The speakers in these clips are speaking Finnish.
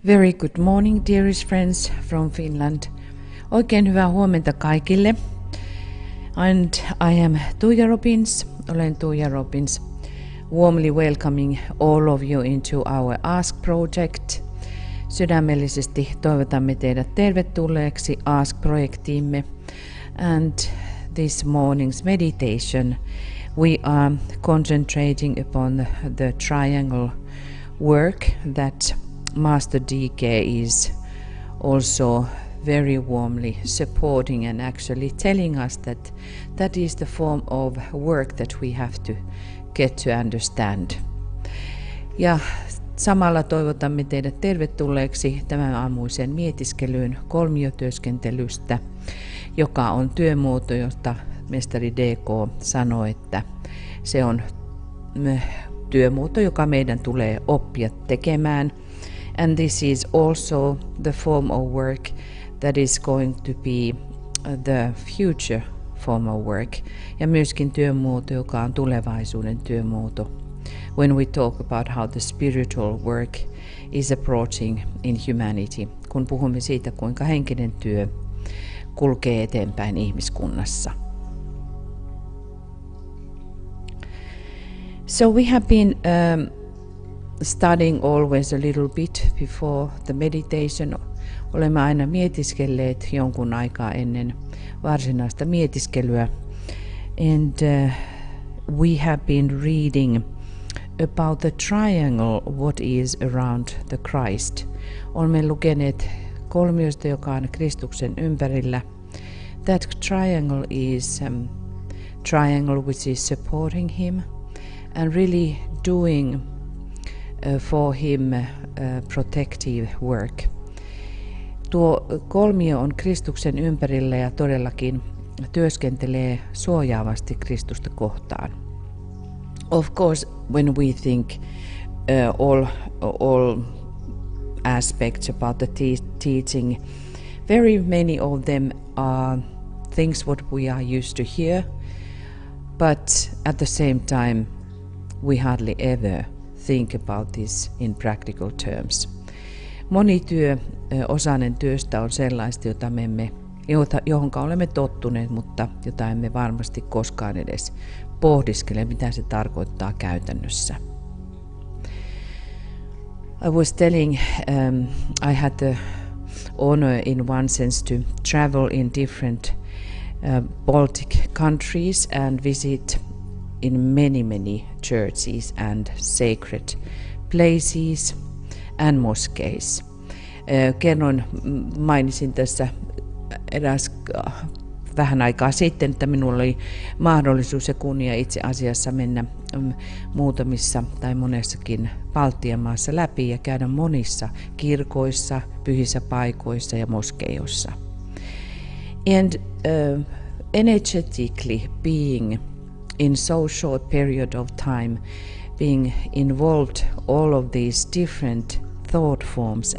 Very good morning, dearest friends from Finland. Oikein hyvää huomenta kaikille. And I am Tuija Robbins. Olen Tuija Robbins. Warmly welcoming all of you into our Ask project. Sydämellisesti toivotamme teidät tervetulleeksi Ask-projektiimme. And this morning's meditation we are concentrating upon the triangle work that Master DK is also very warmly supporting and actually telling us that that is the form of work that we have to get to understand. Ja samalla toivotamme teidät tervetulleeksi tämän aamuiseen mietiskelyyn kolmiotyöskentelystä, joka on työmuoto, josta mestari DK sanoi, että se on työmuoto, joka meidän tulee oppia tekemään. And this is also the form of work that is going to be the future form of work. Ja myöskin työmuoto, joka on tulevaisuuden työmuoto. When we talk about how the spiritual work is approaching in humanity. Kun puhumme siitä, kuinka henkinen työ kulkee eteenpäin ihmiskunnassa. So we have been studying always a little bit before the meditation. Olemme aina mietiskelleet jonkun aikaa ennen varsinaista mietiskelyä. And we have been reading about the triangle what is around the Christ. Olemme lukeneet kolmiosta, joka on Kristuksen ympärillä. That triangle is triangle which is supporting him and really doing for him protective work. Tuo kolmio on Kristuksen ympärillä ja todellakin työskentelee suojaavasti Kristusta kohtaan. Of course, when we think all aspects about the teaching, very many of them are things what we are used to hear, but at the same time we hardly ever think about this in practical terms. Moni osainen työstä on sellaista, johonka olemme tottuneet, mutta jota emme varmasti koskaan edes pohdiskele, mitä se tarkoittaa käytännössä. I was telling, I had the honor in one sense to travel in different Baltic countries and visit in many churches and sacred places and mosques. Mainitsin tässä vähän aikaa sitten, että minulla oli mahdollisuus ja kunnia itse asiassa mennä muutamissa tai monessakin Baltian maassa läpi ja käydä monissa kirkoissa, pyhissä paikoissa ja moskeijoissa. And energetically being in so short period of time, being involved all of these different thought forms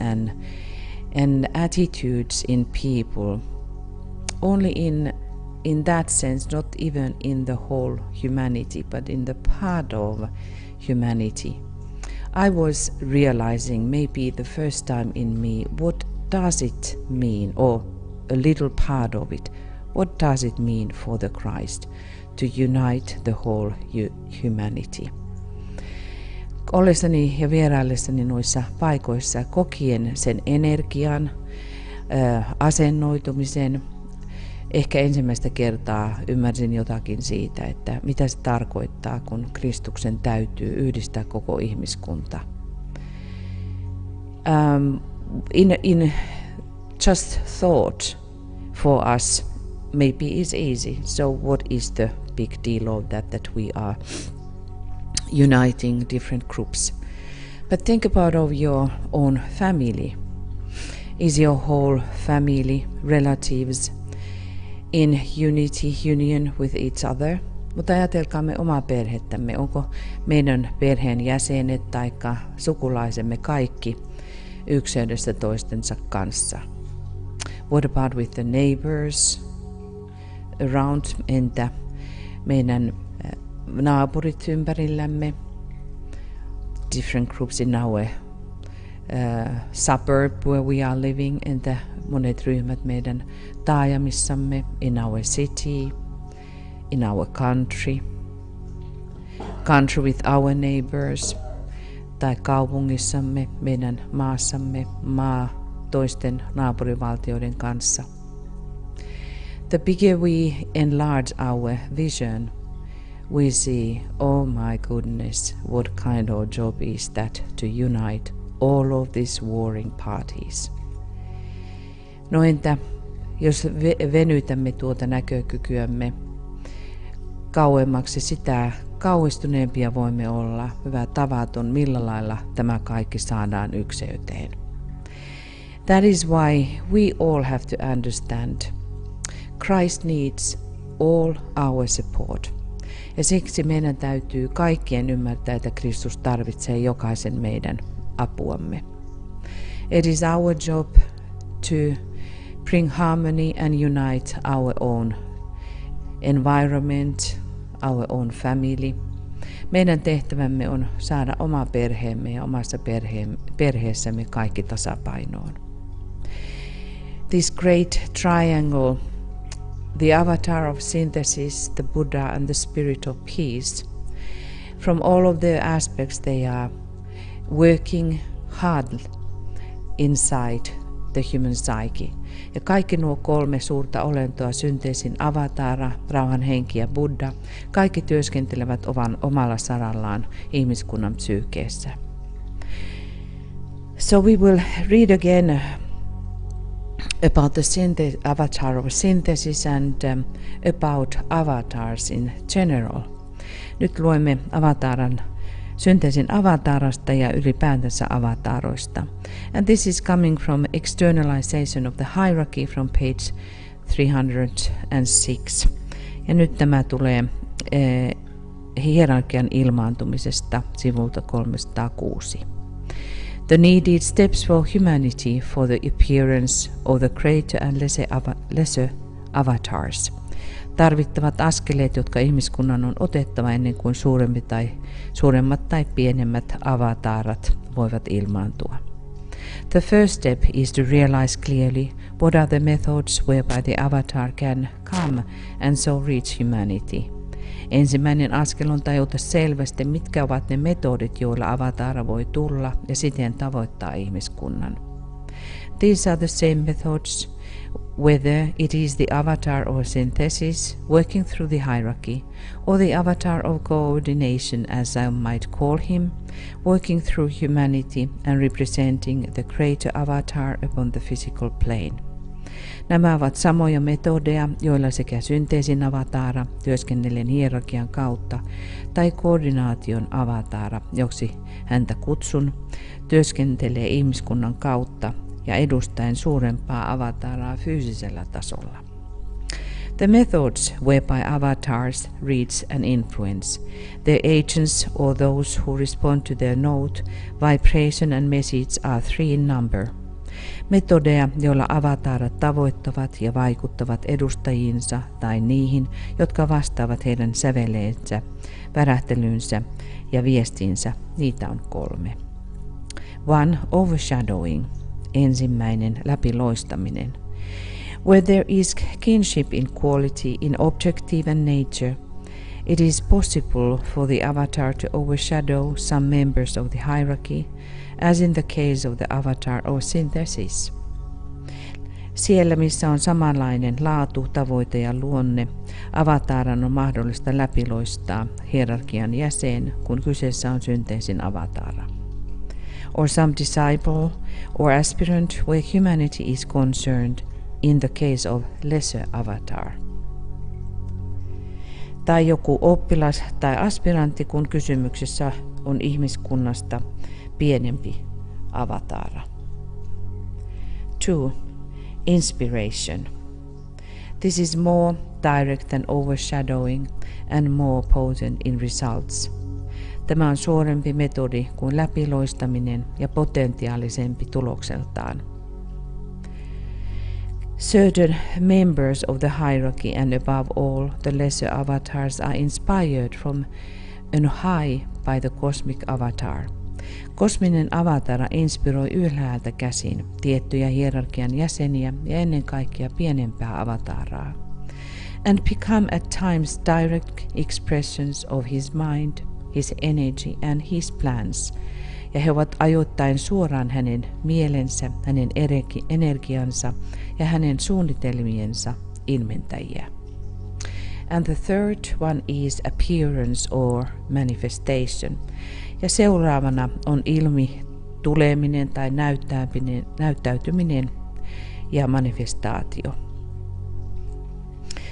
and attitudes in people, only in that sense, not even in the whole humanity, but in the part of humanity, I was realizing maybe the first time in me, what does it mean, or a little part of it, what does it mean for the Christ to unite the whole humanity. Ollessani ja vieraillessani noissa paikoissa kokien sen energian, asennoitumisen, ehkä ensimmäistä kertaa ymmärsin jotakin siitä, että mitä se tarkoittaa, kun Kristuksen täytyy yhdistää koko ihmiskunta. In just thought for us maybe is easy. So what is the big deal of that we are uniting different groups? But think about of your own family. Is your whole family, relatives in unity, union with each other? Mutta ajatelkaamme omaa perhettämme. Onko meidän perheen jäsenet tai sukulaisemme kaikki yhteydessä toistensa kanssa? What about with the neighbors around? Entä meidän naapurit ympärillämme? Different groups in our suburb where we are living, entä monet ryhmät meidän taajamissamme, in our city, in our country with our neighbors, tai kaupungissamme, meidän maassamme, toisten naapurivaltioiden kanssa. The bigger we enlarge our vision, we see, oh my goodness, what kind of job is that to unite all of these warring parties. No entä jos venytämme tuota näkökykyämme kauemmaksi, sitä kauhistuneempia voimme olla. Hyvä tavaton, millä lailla tämä kaikki saadaan ykseyteen. That is why we all have to understand Christ needs all our support. Ja siksi meidän täytyy kaikkien ymmärtää, että Kristus tarvitsee jokaisen meidän apuamme. It is our job to bring harmony and unite our own environment, our own family. Meidän tehtävämme on saada oma perheemme ja omassa perheessämme kaikki tasapainoon. This great triangle, the avatar of synthesis, the Buddha and the spirit of peace, from all of their aspects they are working hard inside the human psyche. Ja kaikki nuo kolme suurta olentoa, synteesin avatara, rauhan henki ja Buddha, kaikki työskentelevät omalla sarallaan ihmiskunnan psyykeessä. So we will read again about the avatar of synthesis and about avatars in general. Nyt luemme synteesin avatarasta ja ylipäätänsä avataroista. And this is coming from externalization of the hierarchy from page 306. Ja nyt tämä tulee hierarkian ilmaantumisesta sivulta 306. The needed steps for humanity for the appearance of the greater and lesser avatars. Tarvittavat askeleet, jotka ihmiskunnan on otettava ennen kuin suuremmat tai pienemmät avatarat voivat ilmaantua. The first step is to realize clearly what are the methods whereby the avatar can come and so reach humanity. Ensimmäinen askel on tajuta selvästi, mitkä ovat ne metodit, joilla avatara voi tulla ja siten tavoittaa ihmiskunnan. These are the same methods, whether it is the avatar of synthesis working through the hierarchy, or the avatar of coordination, as I might call him, working through humanity and representing the greater avatar upon the physical plane. Nämä ovat samoja metodeja, joilla sekä synteesin avatara työskennellen hierarkian kautta tai koordinaation avatara, joksi häntä kutsun, työskentelee ihmiskunnan kautta ja edustaen suurempaa avataraa fyysisellä tasolla. The methods whereby avatars reach and influence their agents or those who respond to their note, vibration and message are 3 in number. Metodeja, joilla avatarat tavoittavat ja vaikuttavat edustajiinsa tai niihin, jotka vastaavat heidän säveleensä, värähtelyynsä ja viestinsä, niitä on 3. 1. Overshadowing. Ensimmäinen, läpiloistaminen. Where there is kinship in quality, in objective and nature, it is possible for the avatar to overshadow some members of the hierarchy, as in the case of the avatar of synthesis. Siellä, missä on samanlainen laatu, tavoite ja luonne, avataran on mahdollista läpiloistaa hierarkian jäsen, kun kyseessä on synteesin avatara. Or some disciple or aspirant where humanity is concerned, in the case of lesser avatar. Tai joku oppilas tai aspirantti, kun kysymyksessä on ihmiskunnasta pienempi avatara. 2. Inspiration. This is more direct than overshadowing and more potent in results. Tämä on suorempi metodi kuin läpiloistaminen ja potentiaalisempi tulokseltaan. Certain members of the hierarchy and above all the lesser avatars are inspired from on high by the cosmic avatar. Kosminen avatara inspiroi ylhäältä käsin tiettyjä hierarkian jäseniä ja ennen kaikkea pienempää avataraa. And become at times direct expressions of his mind, his energy and his plans. Ja he ovat ajoittain suoraan hänen mielensä, hänen energiansa ja hänen suunnitelmiensa ilmentäjiä. And the third one is appearance or manifestation. Ja seuraavana on ilmi tuleminen tai näyttäytyminen ja manifestaatio.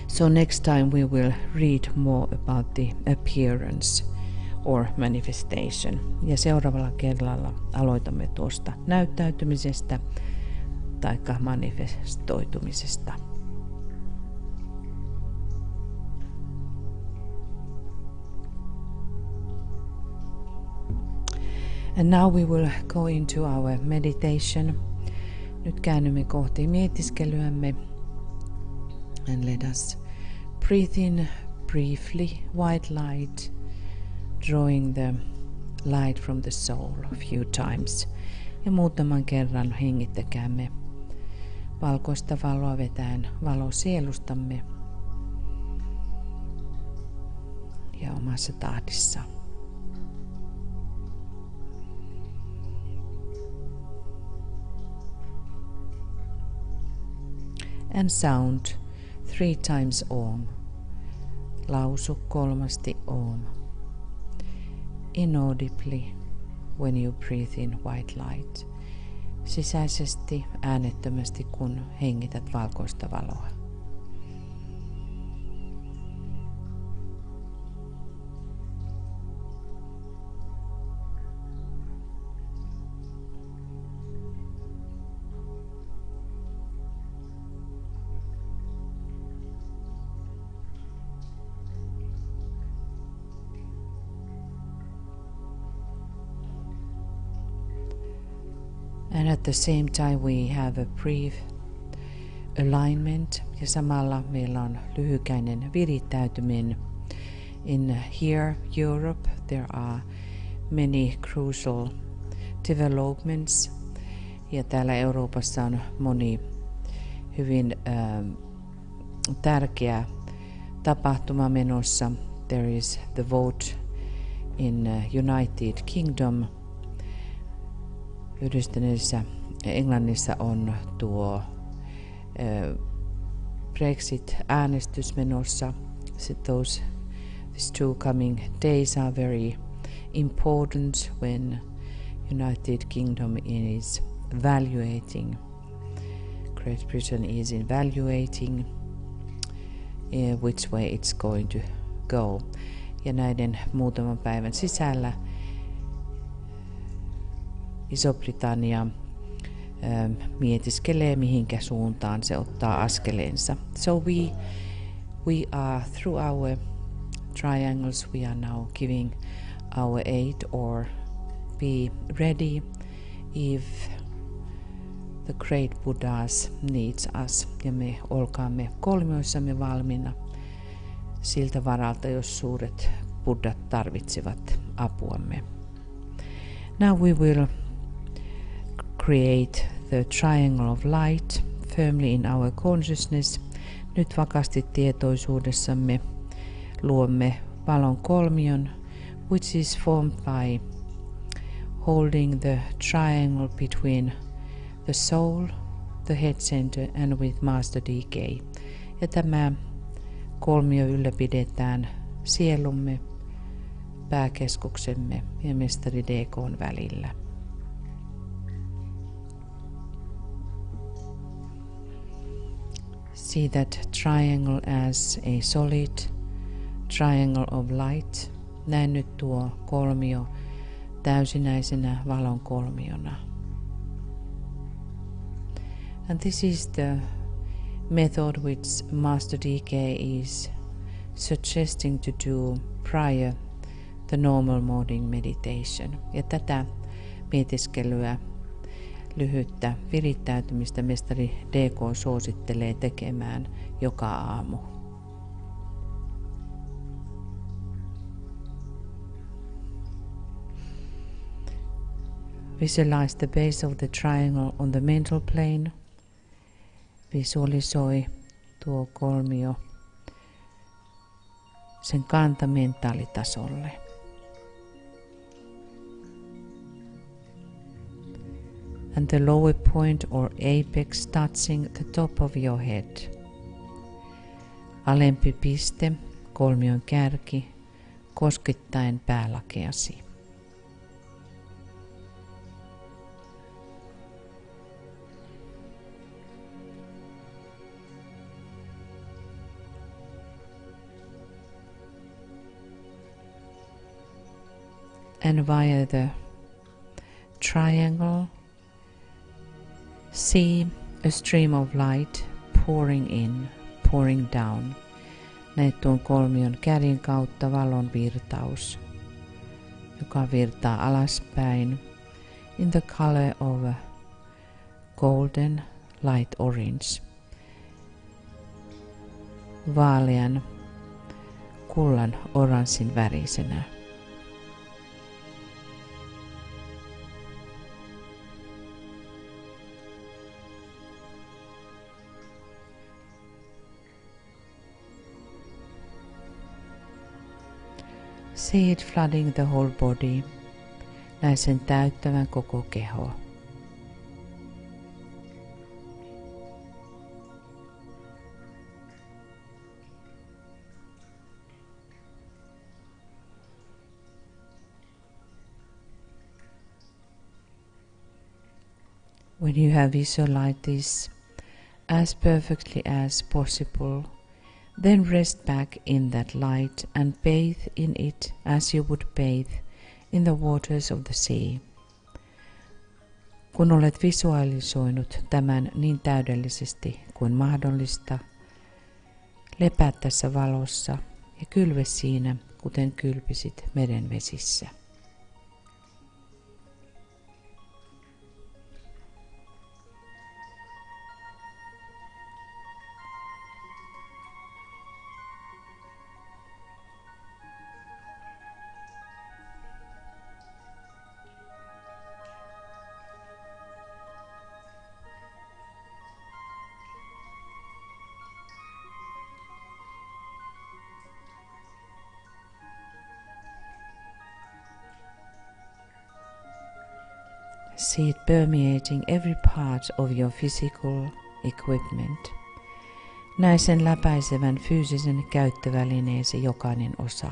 So next time we will read more about the appearance or manifestation. Ja seuraavalla kerralla aloitamme tuosta näyttäytymisestä tai manifestoitumisesta. And now we will go into our meditation. Nyt käännymme kohti mietiskelyämme. And let us breathe in briefly, white light, drawing the light from the soul a few times. Ja muutaman kerran hengittäkäämme valkoista valoa vetäen valo sielustamme ja omassa tahdissa. And sound 3 times Om. Lausu 3 Om. Inaudibly when you breathe in white light. Sisäisesti äänettömästi kun hengität valkoista valoa. And at the same time we have a brief alignment ja samalla meillä on lyhykäinen virittäytyminen. In here Europe there are many crucial developments ja täällä Euroopassa on moni hyvin tärkeä tapahtuma menossa. There is the vote in United Kingdom. Yhdistyneessä Englannissa on tuo Brexit-äänestys menossa. These 2 coming days are very important when United Kingdom is evaluating. Great Britain is evaluating which way it's going to go. Ja näiden muutaman päivän sisällä Iso-Britannia mietiskelee mihinkä suuntaan se ottaa askeleensa. So we are through our triangles we are now giving our aid or be ready if the great Buddhas needs us. Ja me olkaamme kolmioissamme valmiina siltä varalta, jos suuret Buddhat tarvitsevat apuamme. Now we will create the triangle of light firmly in our consciousness. Nyt vakaasti tietoisuudessamme luomme valon kolmion, which is formed by holding the triangle between the soul, the head center and with Master DK. Ja tämä kolmio ylläpidetään sielumme, pääkeskuksemme ja mestari DK:n välillä. See that triangle as a solid triangle of light. Näe nyt tuo kolmio täysinäisenä valon kolmiona. And this is the method which Master DK is suggesting to do prior the normal morning meditation. Ja tätä mietiskelyä, lyhyttä virittäytymistä mestari DK suosittelee tekemään joka aamu. Visualize the base of the triangle on the mental plane. Visualisoi tuo kolmio sen kanta mentaalitasolle. And the lower point or apex touching the top of your head. Alempi piste, kolmion kärki, koskettaen päälakeasi. And via the triangle, see a stream of light pouring in, pouring down. Näet tuon kolmion kärjen kautta valon virtaus, joka virtaa alaspäin in the color of a golden light orange. Vaalean kullan oranssin värisenä. See it flooding the whole body. Näe sen täyttävän koko keho. When you have visualized this as perfectly as possible, then rest back in that light and bathe in it as you would bathe in the waters of the sea. Kun olet visualisoinut tämän niin täydellisesti kuin mahdollista, lepää tässä valossa ja kylve siinä, kuten kylpisit meren vesissä. See it permeating every part of your physical equipment. Näe sen läpäisevän fyysisen käyttövälineesi jokainen osa.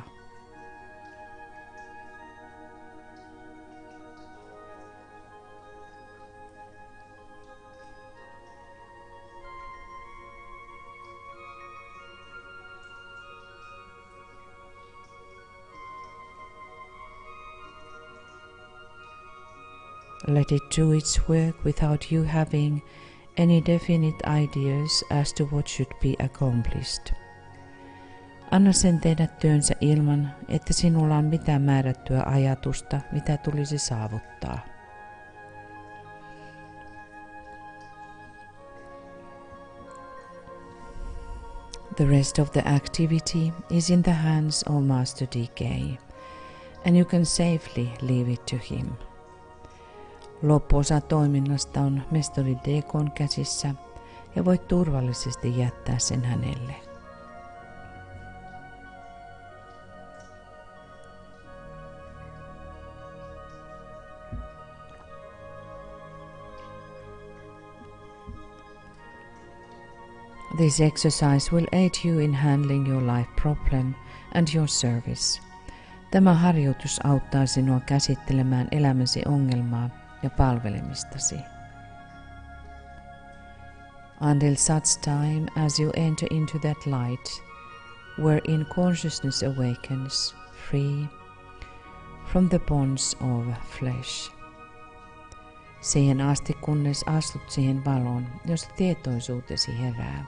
Let it do its work without you having any definite ideas as to what should be accomplished. Anna sen tehdä työnsä ilman, että sinulla on mitään määrättyä ajatusta, mitä tulisi saavuttaa. The rest of the activity is in the hands of Master DK, and you can safely leave it to him. Loppuosa toiminnasta on mestari DK:n käsissä ja voit turvallisesti jättää sen hänelle. This exercise will aid you in handling your life problem and your service. Tämä harjoitus auttaa sinua käsittelemään elämäsi ongelmaa ja palvelemistasi. Until such time as you enter into that light, wherein consciousness awakens, free from the bonds of flesh. Siihen asti, kunnes astut siihen valoon, josta tietoisuutesi herää,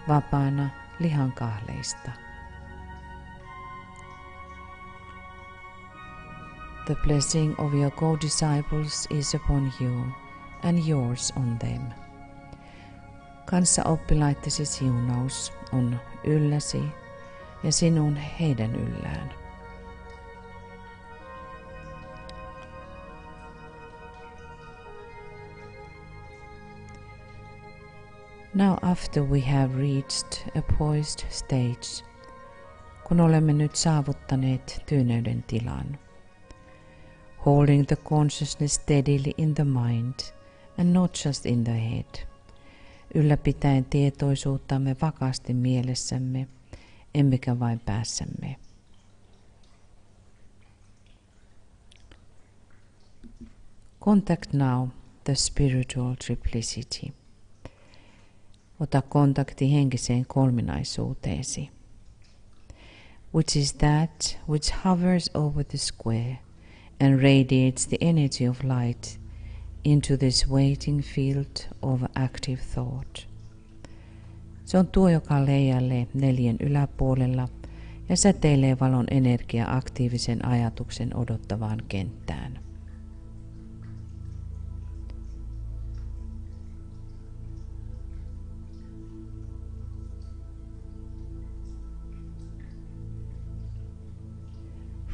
vapaana lihan kahleista. The blessing of your co-disciples is upon you, and yours on them. Kanssaoppilaittesi siunaus on ylläsi ja sinun heidän yllään. Now after we have reached a poised stage, kun olemme nyt saavuttaneet tyyneyden tilan, holding the consciousness steadily in the mind and not just in the head, ylläpitäen tietoisuuttamme vakaasti mielessämme, emmekä vain päässämme. Contact now the spiritual triplicity. Ota kontakti henkiseen kolminaisuuteesi, which is that which hovers over the square and radiates the energy of light into this waiting field of active thought. Se on tuo, joka leijailee 4 yläpuolella ja säteilee valon energia aktiivisen ajatuksen odottavaan kenttään.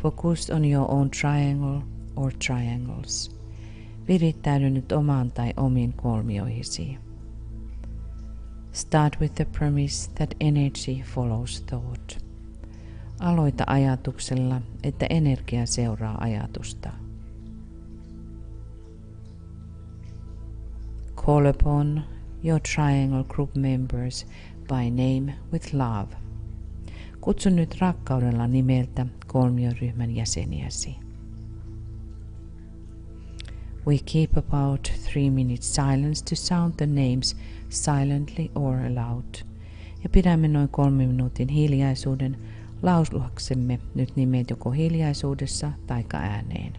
Focus on your own triangle or triangles. Virittäydy nyt omaan tai omiin kolmioihisi. Start with the premise that energy follows thought. Aloita ajatuksella, että energia seuraa ajatusta. Call upon your triangle group members by name with love. Kutsu nyt rakkaudella nimeltä kolmioryhmän jäseniäsi. We keep about 3 minutes silence to sound the names silently or aloud. Ja pidämme noin 3 minuutin hiljaisuuden lausulaksemme nyt nimet joko hiljaisuudessa tai ääneen.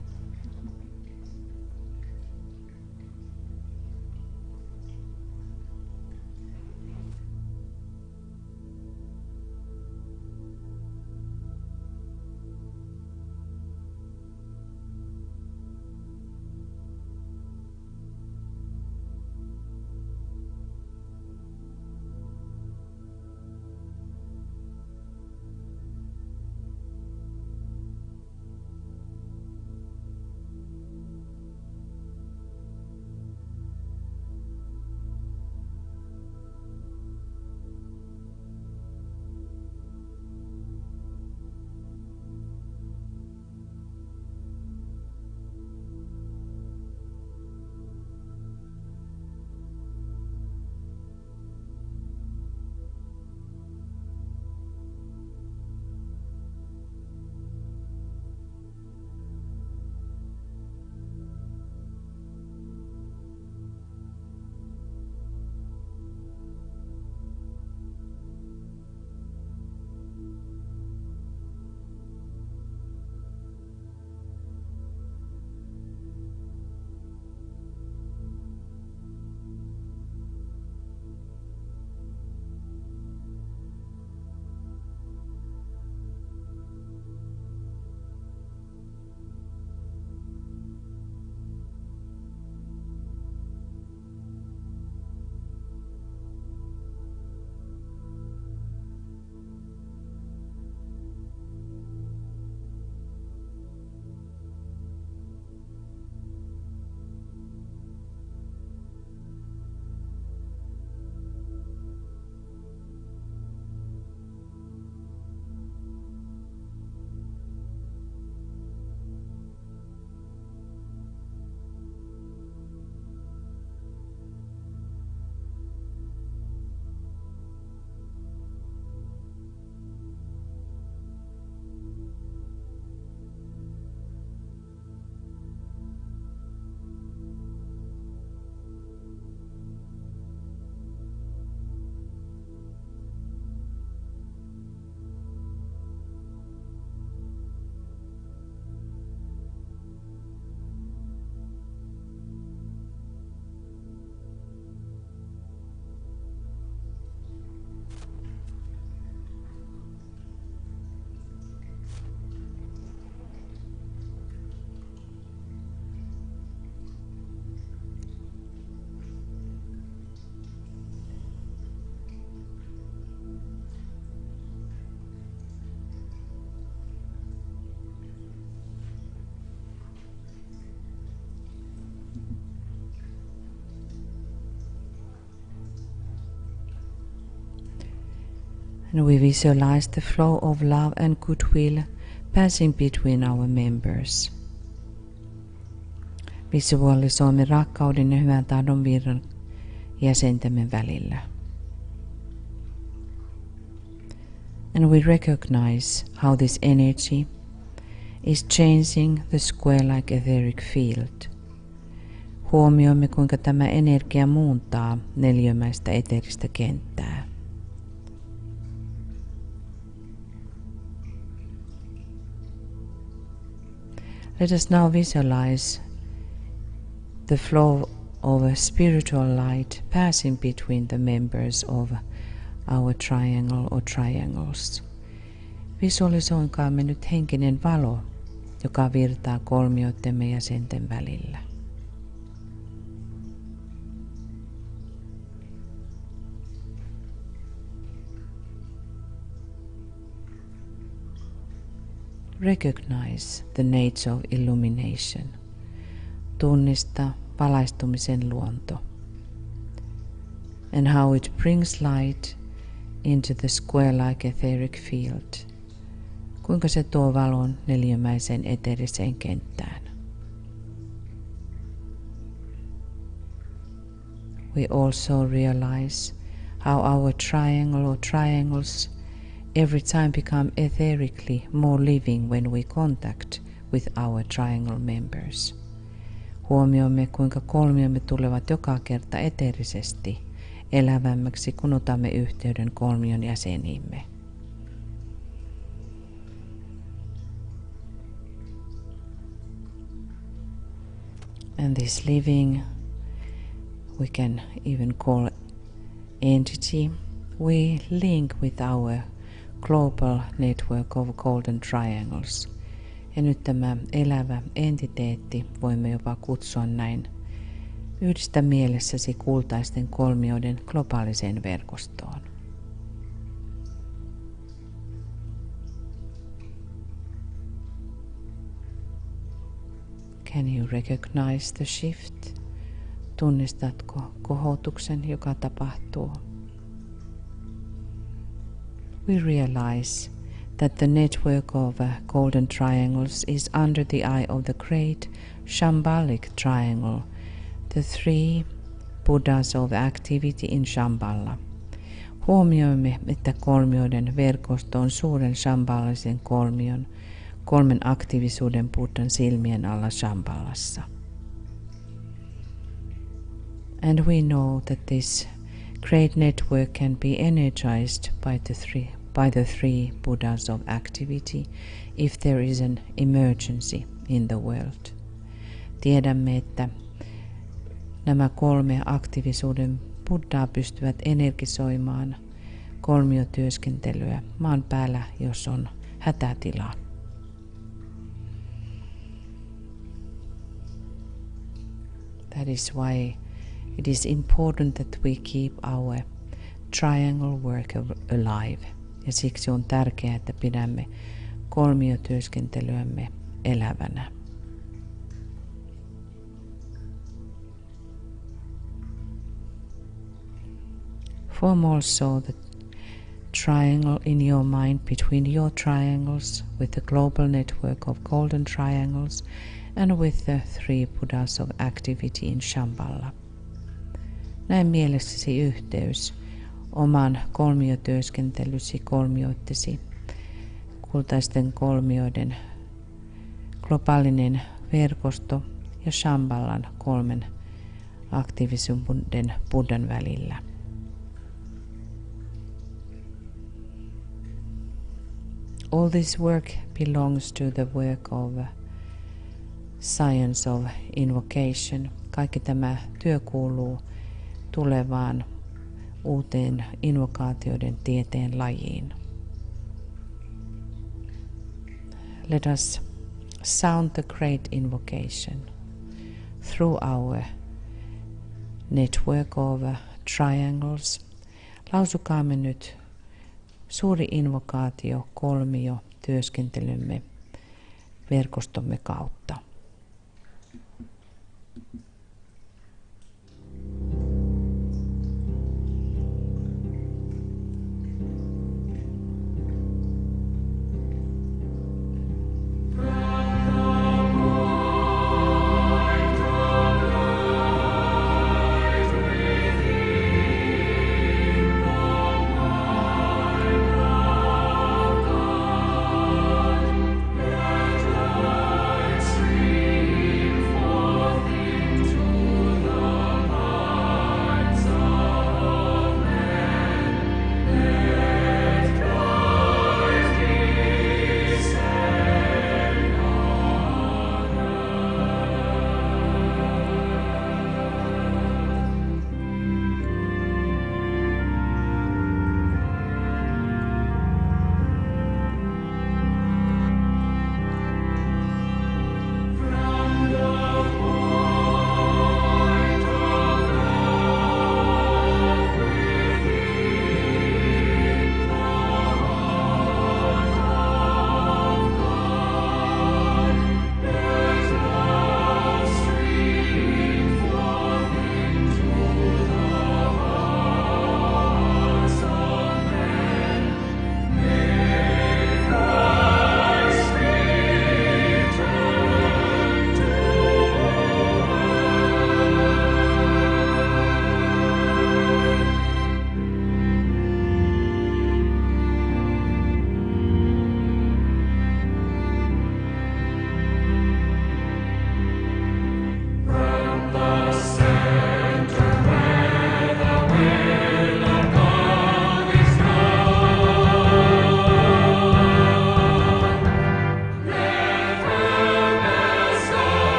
And we visualize the flow of love and goodwill passing between our members. Visualisoimme rakkauden ja hyvän tahdon virran jäsentemme välillä. And we recognize how this energy is changing the square-like etheric field. Huomioimme, kuinka tämä energia muuntaa neliömäistä eteeristä kenttää. Let us now visualize the flow of a spiritual light passing between the members of our triangle or triangles. Visualisoinkaamme nyt henkinen valo, joka virtaa kolmioittemme jäsenten välillä. Recognize the nature of illumination. Tunnista valaistumisen luonto. And how it brings light into the square-like etheric field. Kuinka se tuo valon neliömäiseen eteeriseen kenttään. We also realize how our triangle or triangles every time become etherically more living when we contact with our triangle members. Huomioimme, kuinka kolmiomme tulevat joka kerta eteerisesti elävämmäksi, kun otamme yhteyden kolmion jäseniimme. And this living, we can even call entity, we link with our global network of golden triangles. Ja nyt tämä elävä entiteetti voimme jopa kutsua näin. Yhdistä mielessäsi kultaisten kolmioiden globaaliseen verkostoon. Can you recognize the shift? Tunnistatko kohotuksen, joka tapahtuu? We realize that the network of golden triangles is under the eye of the great Shambhalic triangle, the three Buddhas of activity in Shambhala. Huomioimme, että kolmioiden verkosto on suuren shambhalisen kolmen aktiivisuuden Buddhan silmien alla Shambhalassa. And we know that this great network can be energized by the three Buddhas of activity if there is an emergency in the world. Tiedämme, että nämä kolme aktiivisuuden Buddhaa pystyvät energisoimaan kolmiotyöskentelyä maan päällä, jos on hätätila. That is why it is important that we keep our triangle work alive. Ja siksi on tärkeää, että pidämme kolmiotyöskentelyämme elävänä. Form also the triangle in your mind between your triangles with the global network of golden triangles and with the three Buddhas of activity in Shambhala. Näe mielessäsi yhteys oman kolmiotyöskentelysi kolmioittesi kultaisten kolmioiden globaalinen verkosto ja Shambhalan kolmen aktiivisuuden Buddhan välillä. All this work belongs to the work of science of invocation. Kaikki tämä työ kuuluu tulevaan uuteen invokaatioiden tieteen lajiin. Let us sound the great invocation through our network of triangles. Lausukaamme nyt suuri invokaatio kolmio työskentelymme verkostomme kautta.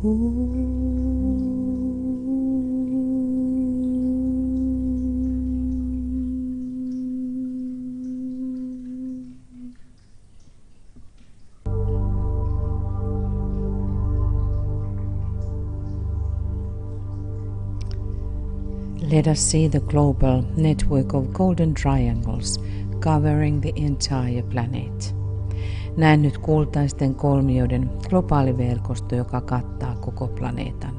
Let us see the global network of golden triangles covering the entire planet. Näen nyt kultaisten kolmioiden globaali verkosto, joka kattaa koko planeetan.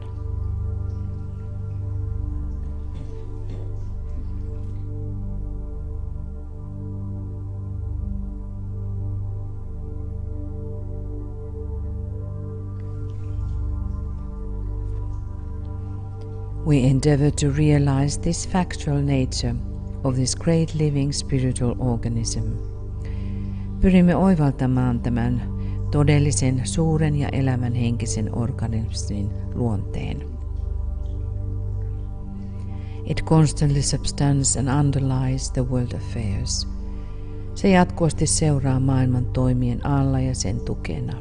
We endeavor to realize this factual nature of this great living spiritual organism. Pyrimme oivaltamaan tämän todellisen suuren ja elävän henkisen organismin luonteen. It constantly substances and underlies the world affairs. Se jatkuvasti seuraa maailman toimien alla ja sen tukena.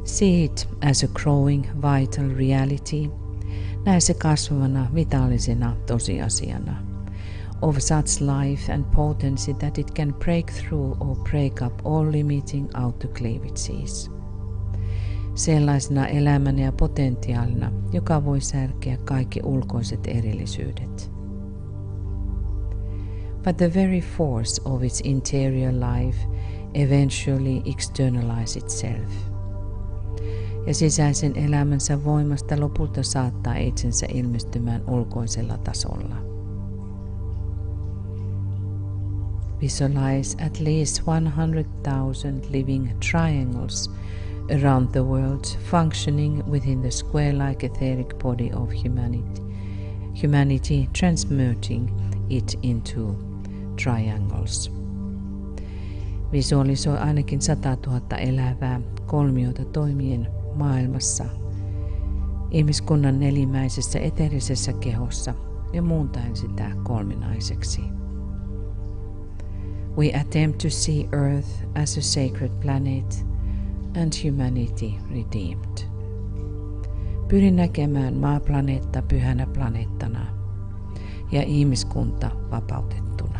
See it as a growing vital reality. Näe se kasvavana vitaalisena tosiasiana. Of such life and potency that it can break through or break up all limiting autoclavities. Sellaisena elämänä ja potentiaalina, joka voi särkeä kaikki ulkoiset erillisyydet. But the very force of its interior life eventually externalizes itself. Ja sisäisen elämänsä voimasta lopulta saattaa itsensä ilmestymään ulkoisella tasolla. Visualize at least 100,000 living triangles around the world functioning within the square-like etheric body of humanity transmuting it into triangles. Visualisoi ainakin 100 000 elävää kolmiota toimien maailmassa, ihmiskunnan nelimäisessä eteerisessä kehossa ja muuntaen sitä kolminaiseksi. We attempt to see Earth as a sacred planet and humanity redeemed. Pyrin näkemään maaplaneetta pyhänä planeettana ja ihmiskunta vapautettuna.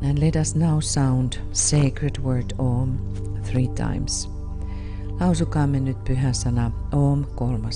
And let us now sound sacred word Om 3 times. Lausukaamme nyt pyhä sana Om 3.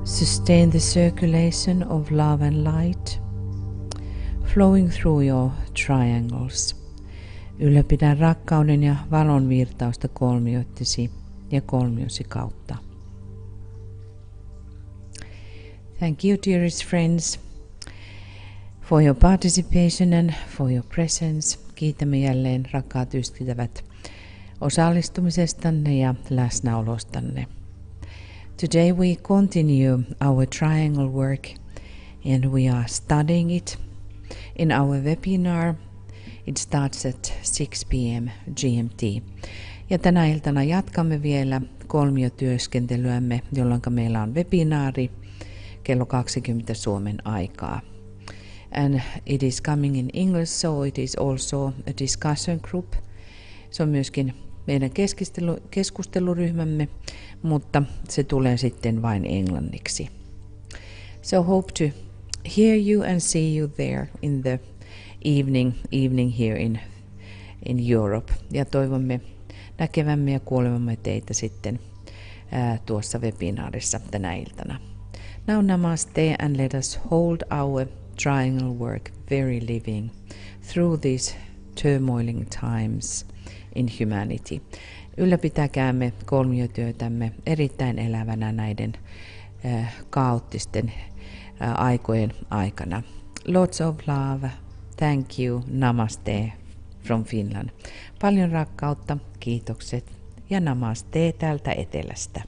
Sustain the circulation of love and light flowing through your triangles. Ylläpidä rakkauden ja valon virtausta kolmioittesi ja kolmiosi kautta. Thank you, dearest friends, for your participation and for your presence. Kiitämme jälleen, rakkaat ystävät, osallistumisestanne ja läsnäolostanne. Today we continue our triangle work and we are studying it in our webinar. It starts at 6 p.m. GMT. Ja tänä iltana jatkamme vielä kolmiotyöskentelyämme, jolloin meillä on webinaari kello 20 Suomen aikaa. And it is coming in English, so it is also a discussion group. Se on myöskin meidän keskusteluryhmämme, mutta se tulee sitten vain englanniksi. So hope to hear you and see you there in the evening here in Europe. Ja toivomme näkevämme ja kuulevamme teitä sitten tuossa webinaarissa tänä iltana. Now namaste and let us hold our triangle work very living through these turmoiling times in humanity. Ylläpitäkäämme kolmiotyötämme erittäin elävänä näiden kaoottisten aikojen aikana. Lots of love, thank you, namaste from Finland. Paljon rakkautta, kiitokset ja namaste täältä etelästä.